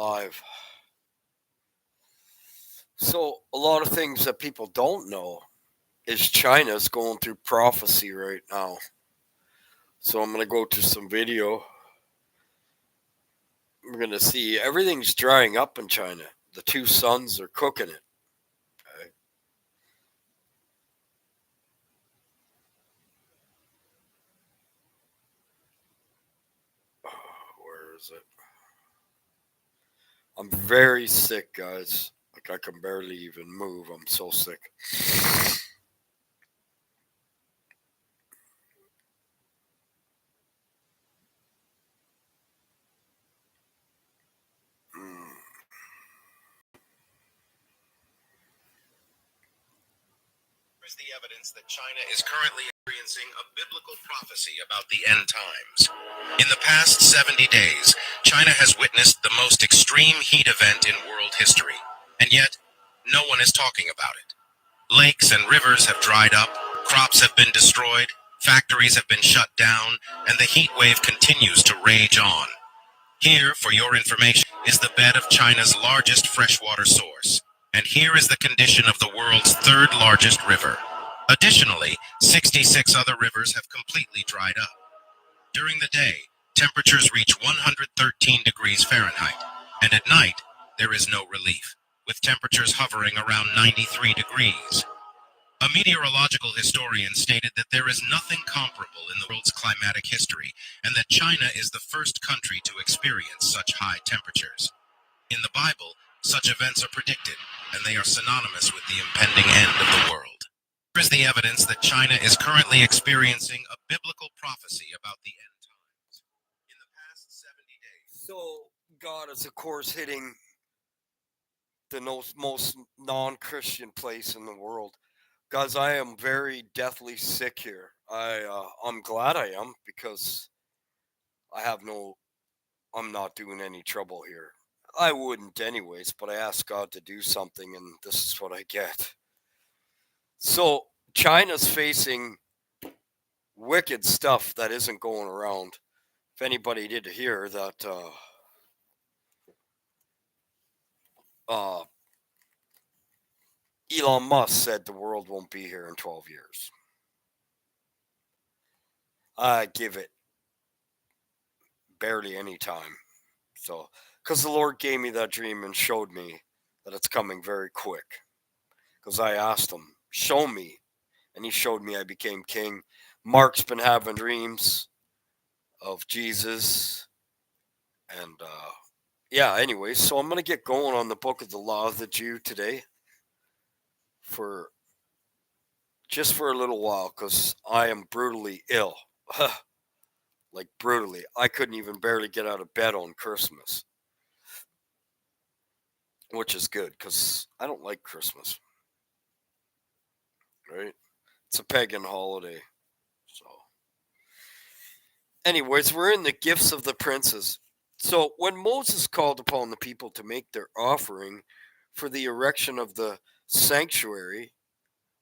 live. So, a lot of things that people don't know is China's going through prophecy right now. So, I'm going to go to some video. We're going to see everything's drying up in China. The two suns are cooking it. Okay. Where is it? I'm very sick, guys. Like, I can barely even move. I'm so sick. Mm. Is the evidence that China is currently experiencing a biblical prophecy about the end times. In the past 70 days, China has witnessed the most extreme heat event in world history, and yet no one is talking about it. Lakes and rivers have dried up, crops have been destroyed, factories have been shut down, and the heat wave continues to rage on. Here, for your information, is the bed of China's largest freshwater source, and here is the condition of the world's third largest river. Additionally, 66 other rivers have completely dried up. During the day, temperatures reach 113 degrees Fahrenheit, and at night, there is no relief, with temperatures hovering around 93 degrees. A meteorological historian stated that there is nothing comparable in the world's climatic history, and that China is the first country to experience such high temperatures. In the Bible, such events are predicted, and they are synonymous with the impending end of the world. Here is the evidence that China is currently experiencing a biblical prophecy about the end times. In the past 70 days. So, God is, of course, hitting the most non Christian place in the world. Guys, I am very deathly sick here. I'm glad I am because I have no I'm not doing any trouble here. I wouldn't anyways, but I asked God to do something and this is what I get. So China's facing wicked stuff that isn't going around. If anybody did hear that uh, Elon Musk said the world won't be here in 12 years. I give it barely any time. So, because the Lord gave me that dream and showed me that it's coming very quick. Because I asked him, show me. And he showed me I became king. Mark's been having dreams of Jesus. And yeah, anyways, so I'm going to get going on the book of the Law of the Jew today for just for a little while because I am brutally ill. Like, brutally. I couldn't even barely get out of bed on Christmas, which is good because I don't like Christmas, right? It's a pagan holiday. So, anyways, we're in the gifts of the princes. So, when Moses called upon the people to make their offering for the erection of the sanctuary,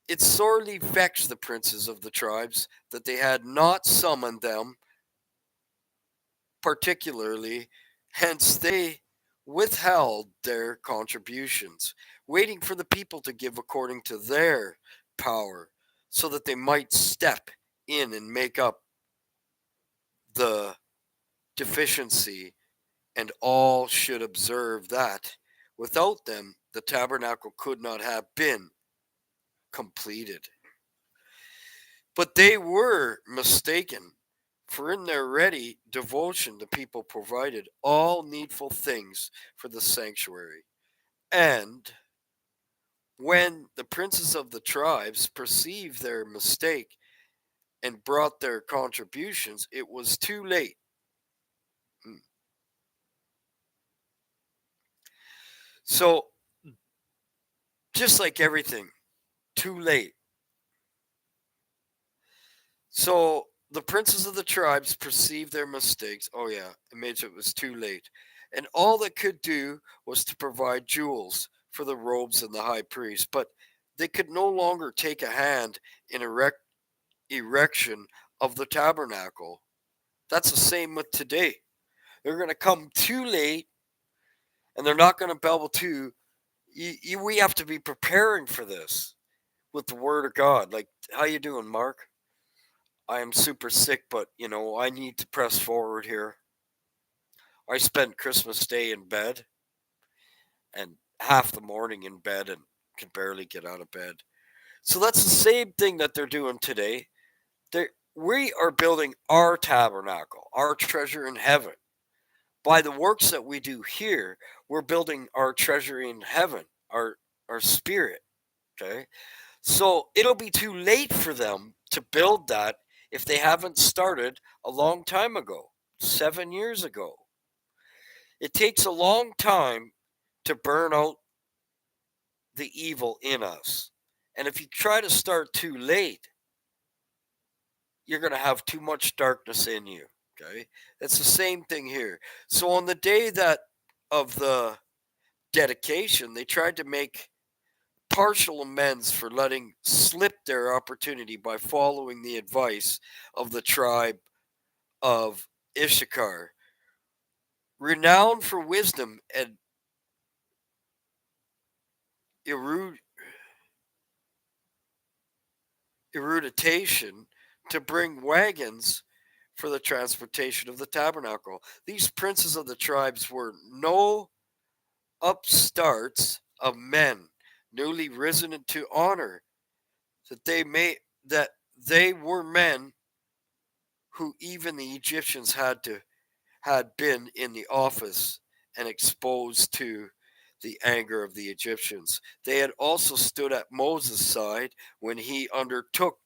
it sorely vexed the princes of the tribes that they had not summoned them particularly, hence, they withheld their contributions, waiting for the people to give according to their power, so that they might step in and make up the deficiency, and all should observe that without them the tabernacle could not have been completed. But they were mistaken, for in their ready devotion the people provided all needful things for the sanctuary. And when the princes of the tribes perceived their mistake and brought their contributions, it was too late. So, just like everything, too late. So, the princes of the tribes perceived their mistakes. Oh, yeah, it made it was too late. And all they could do was to provide jewels for the robes and the high priest. But they could no longer take a hand in erection of the tabernacle. That's the same with today. They're going to come too late And they're not going to be able to. We have to be preparing for this with the Word of God. Like, how you doing, Mark? I am super sick, but I need to press forward here. I spent Christmas Day in bed and half the morning in bed and could barely get out of bed. So that's the same thing that they're doing today. We are building our tabernacle, our treasure in heaven. By the works that we do here, we're building our treasure in heaven, our spirit. Okay? So it'll be too late for them to build that if they haven't started a long time ago, 7 years ago. It takes a long time to burn out the evil in us. And if you try to start too late, you're going to have too much darkness in you. Okay? It's the same thing here. So on the day of the dedication, they tried to make partial amends for letting slip their opportunity by following the advice of the tribe of Issachar, renowned for wisdom and eruditation, to bring wagons for the transportation of the tabernacle. These princes of the tribes were no upstarts of men newly risen into honor, that they were men who even the Egyptians had been in the office and exposed to the anger of the Egyptians. They had also stood at Moses' side when he undertook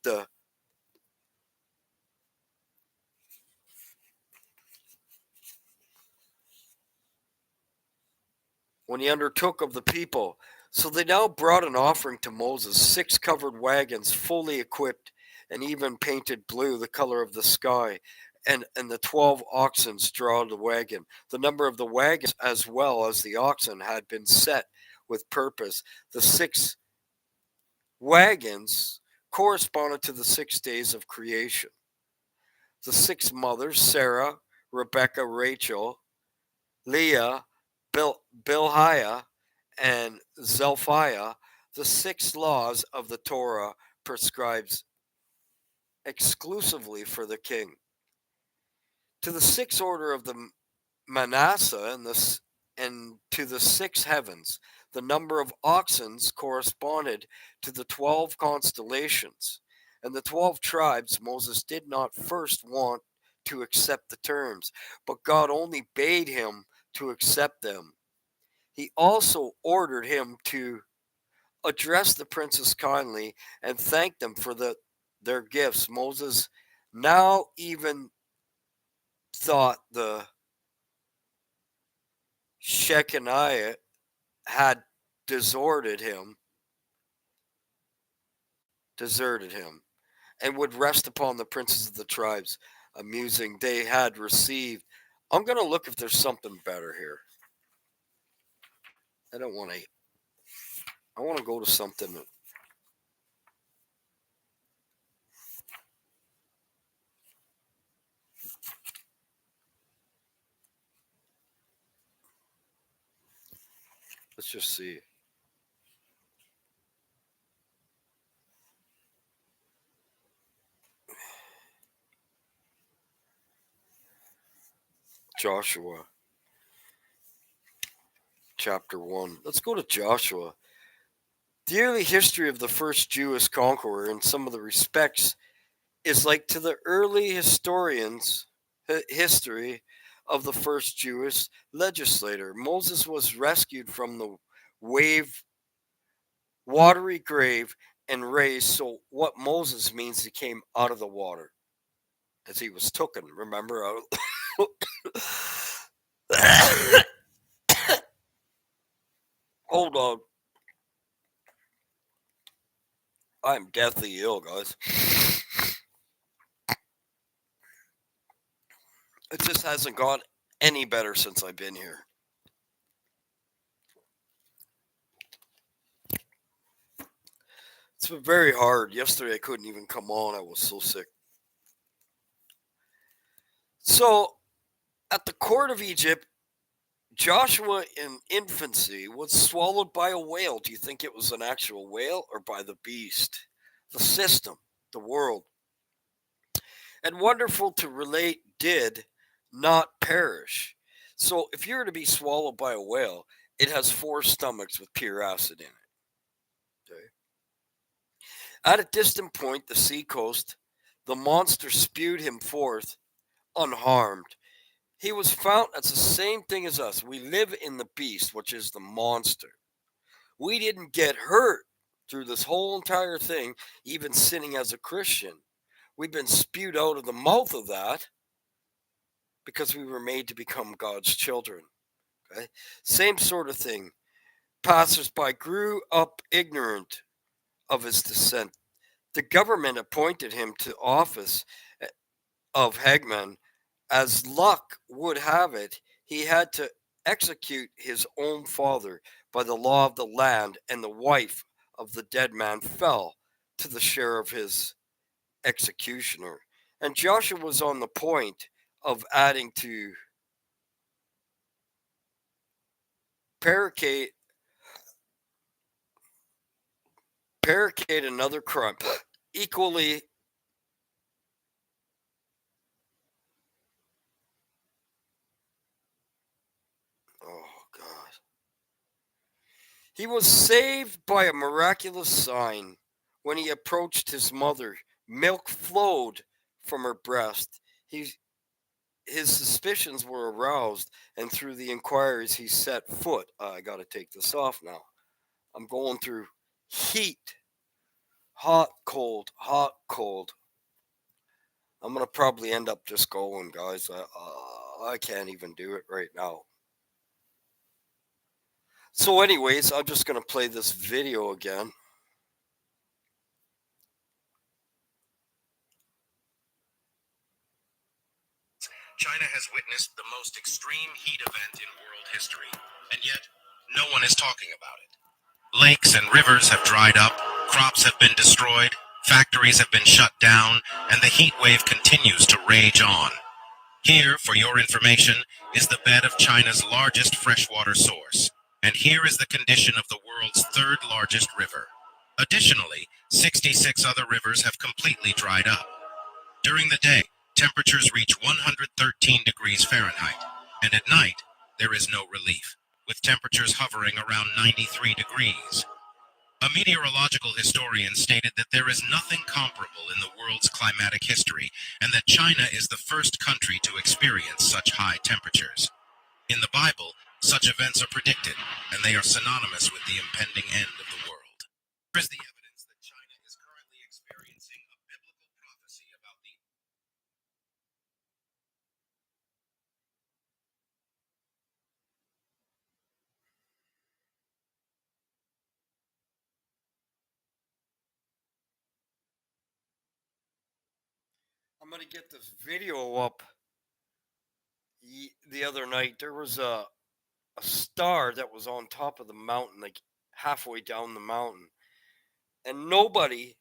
of the people. So they now brought an offering to Moses, 6 covered wagons fully equipped and even painted blue, the color of the sky, and the 12 oxen draw the wagon. The number of the wagons as well as the oxen had been set with purpose. The 6 wagons corresponded to the 6 days of creation. The 6 mothers, Sarah, Rebecca, Rachel, Leah, Bilhah, and Zelphiah, the 6 laws of the Torah prescribes exclusively for the king. To the 6 order of the Manasseh and to the 6 heavens, the number of oxen corresponded to the 12 constellations. And the 12 tribes, Moses did not first want to accept the terms, but God only bade him to accept them. He also ordered him to address the princes kindly and thank them for their gifts. Moses now even thought the Shekinah had deserted him, and would rest upon the princes of the tribes, amusing they had received. I'm going to look if there's something better here. I want to go to something. Let's just see. Joshua chapter 1. Let's go to Joshua. The early history of the first Jewish conqueror in some of the respects is like to the early historians' history of the first Jewish legislator. Moses was rescued from the watery grave and raised. So what Moses means, he came out of the water as he was taken. Remember? Hold on. I'm deathly ill, guys. It just hasn't got any better since I've been here. It's been very hard. Yesterday I couldn't even come on. I was so sick. So, at the court of Egypt, Joshua in infancy was swallowed by a whale. Do you think it was an actual whale or by the beast? The system, the world. And wonderful to relate, did not perish. So if you were to be swallowed by a whale, it has four stomachs with pure acid in it. Okay. At a distant point, the seacoast, the monster spewed him forth unharmed. He was found, that's the same thing as us. We live in the beast, which is the monster. We didn't get hurt through this whole entire thing, even sinning as a Christian. We've been spewed out of the mouth of that because we were made to become God's children. Okay? Same sort of thing. Passersby grew up ignorant of his descent. The government appointed him to office of Hagman. As luck would have it, he had to execute his own father by the law of the land, and the wife of the dead man fell to the share of his executioner. And Joshua was on the point of adding to barricade another crime equally oh god. He was saved by a miraculous sign. When he approached his mother, milk flowed from her breast. His suspicions were aroused, and through the inquiries he set foot. I got to take this off now. I'm going through heat. Hot, cold, hot, cold. I'm going to probably end up just going, guys. I can't even do it right now. So, anyways, I'm just going to play this video again. China has witnessed the most extreme heat event in world history, and yet no one is talking about it. Lakes and rivers have dried up, crops have been destroyed, factories have been shut down, and the heat wave continues to rage on. Here, for your information, is the bed of China's largest freshwater source, and here is the condition of the world's third largest river. Additionally, 66 other rivers have completely dried up. During the day, temperatures reach 113 degrees Fahrenheit, and at night, there is no relief, with temperatures hovering around 93 degrees. A meteorological historian stated that there is nothing comparable in the world's climatic history, and that China is the first country to experience such high temperatures. In the Bible, such events are predicted, and they are synonymous with the impending end of the world. Here is the evidence that China is currently experiencing a biblical prophecy about the I'm going to get this video up. The other night, there was a star that was on top of the mountain, like halfway down the mountain. And nobody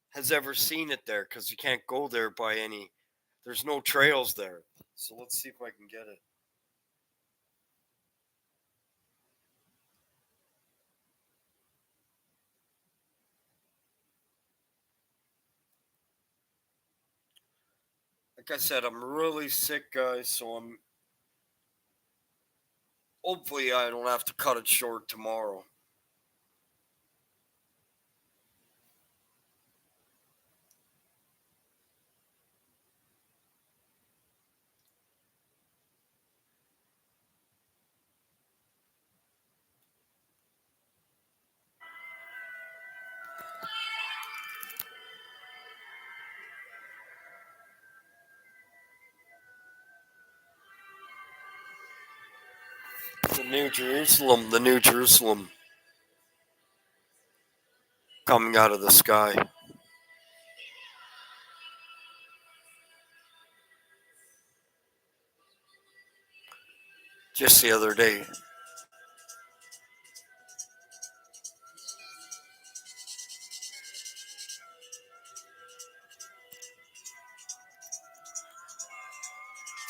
has ever seen it there because you can't go there by any, there's no trails there. So let's see if I can get it. Like I said, I'm really sick, guys, so hopefully I don't have to cut it short tomorrow. The New Jerusalem coming out of the sky. Just the other day.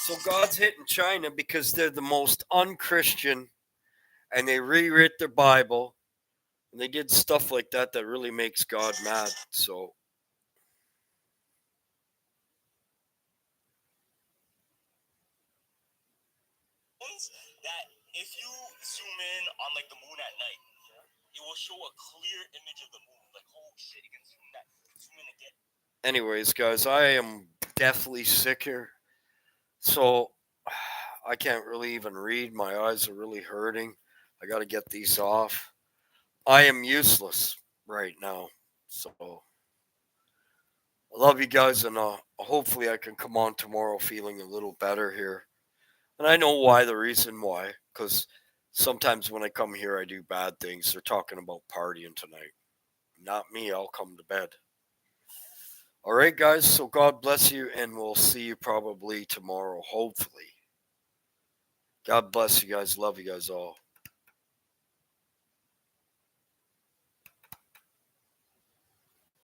So God's hitting China because they're the most unchristian, and they rewrit their Bible, and they did stuff like that that really makes God mad. So that if you zoom in on like the moon at night, it will show a clear image of the moon. Like, oh shit, you can zoom in again. anyways, guys, I am deathly sick here. So I can't really even read. My eyes are really hurting. I got to get these off. I am useless right now. So I love you guys, and hopefully I can come on tomorrow feeling a little better here. And I know why, the reason why, because sometimes when I come here, I do bad things. They're talking about partying tonight. Not me, I'll come to bed. All right, guys, so God bless you, and we'll see you probably tomorrow, hopefully. God bless you guys. Love you guys all.